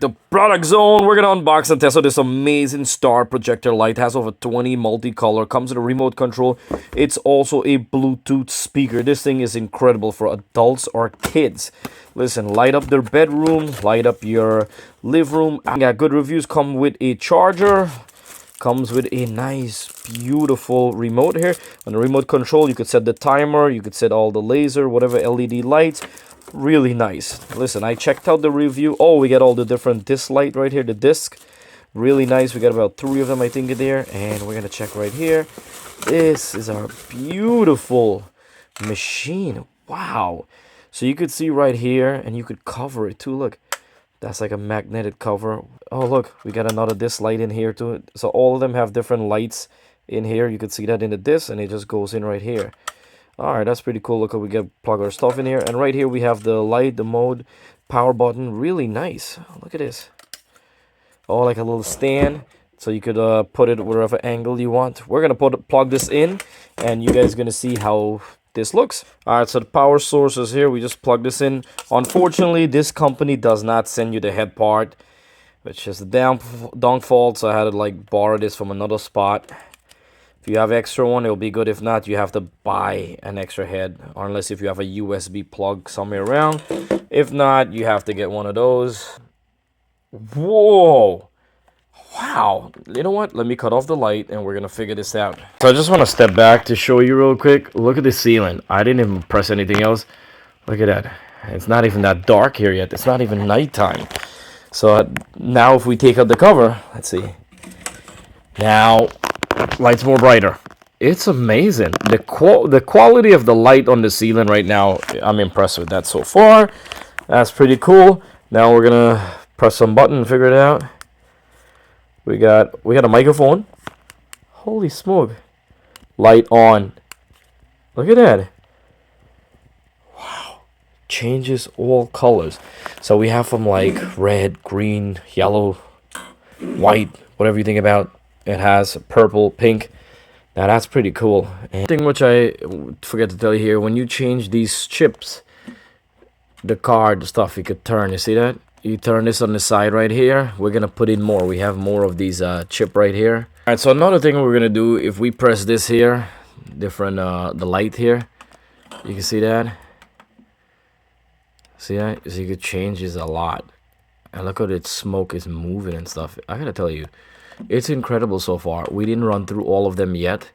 The product zone, we're gonna unbox and test out this amazing star projector light. Has over 20 multicolor, comes with a remote control. It's also a Bluetooth speaker. This thing is incredible for adults or kids. Listen, light up their bedroom, light up your living room. I got good reviews. Come with a charger, comes with a nice beautiful remote here. On the remote control, you could set the timer, you could set all the laser, whatever LED lights. Really nice. Listen, I checked out the review. Oh, we got all the different disc light right here, the disc. Really nice. We got about 3 of them, I think, in there. And we're gonna check right here. This is our beautiful machine. Wow. So you could see right here, and you could cover it too. Look, that's like a magnetic cover. Oh, look, we got another disc light in here too. So all of them have different lights in here. You could see that in the disc, and it just goes in right here. Alright, that's pretty cool. Look, we get plug our stuff in here. And right here we have the light, the mode, power button. Really nice. Look at this. Oh, like a little stand. So you could put it wherever angle you want. We're going to plug this in. And you guys are going to see how this looks. Alright, so the power source is here. We just plug this in. Unfortunately, this company does not send you the head part, which is the downfall. So I had to like borrow this from another spot. If you have extra one, it'll be good. If not, you have to buy an extra head, or unless if you have a USB plug somewhere around. If not, you have to get one of those. Whoa! Wow! You know what? Let me cut off the light, and we're gonna figure this out. So I just want to step back to show you real quick. Look at the ceiling. I didn't even press anything else. Look at that. It's not even that dark here yet. It's not even nighttime. So now if we take out the cover, let's see. Now light's more brighter. It's amazing. The quality of the light on the ceiling right now, I'm impressed with that so far. That's pretty cool. Now we're gonna press some button and figure it out. We got a microphone. Holy smoke. Light on. Look at that. Wow. Changes all colors. So we have from like red, green, yellow, white, whatever you think about. It has purple, pink. Now that's pretty cool. And thing which I forget to tell you here, when you change these chips, the card, the stuff, you could turn. You see that? You turn this on the side right here. We're gonna put in more. We have more of these chip right here. All right. So another thing we're gonna do, if we press this here, different the light here, you can see that. See that? So you could change this a lot. And look how the smoke is moving and stuff. I gotta tell you. It's incredible so far. We didn't run through all of them yet.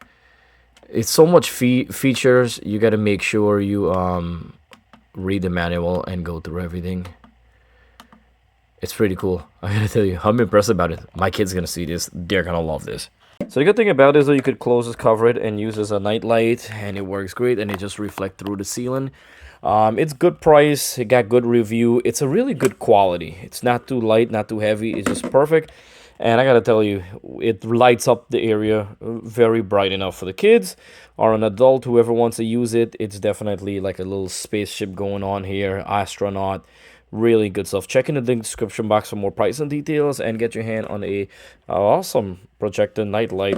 It's so much features. You got to make sure you read the manual and go through everything. It's pretty cool. I gotta tell you, I'm impressed about it. My kid's gonna see this. They're gonna love this. So the good thing about it is that you could close this, cover it, and use it as a night light, and it works great, and it just reflects through the ceiling. It's good price. It got good review. It's a really good quality. It's not too light, not too heavy. It's just perfect. And I gotta tell you, it lights up the area very bright enough for the kids or an adult, whoever wants to use it. It's definitely like a little spaceship going on here, astronaut. Really good stuff. Check in the link description box for more price and details, and get your hand on a awesome projector night light.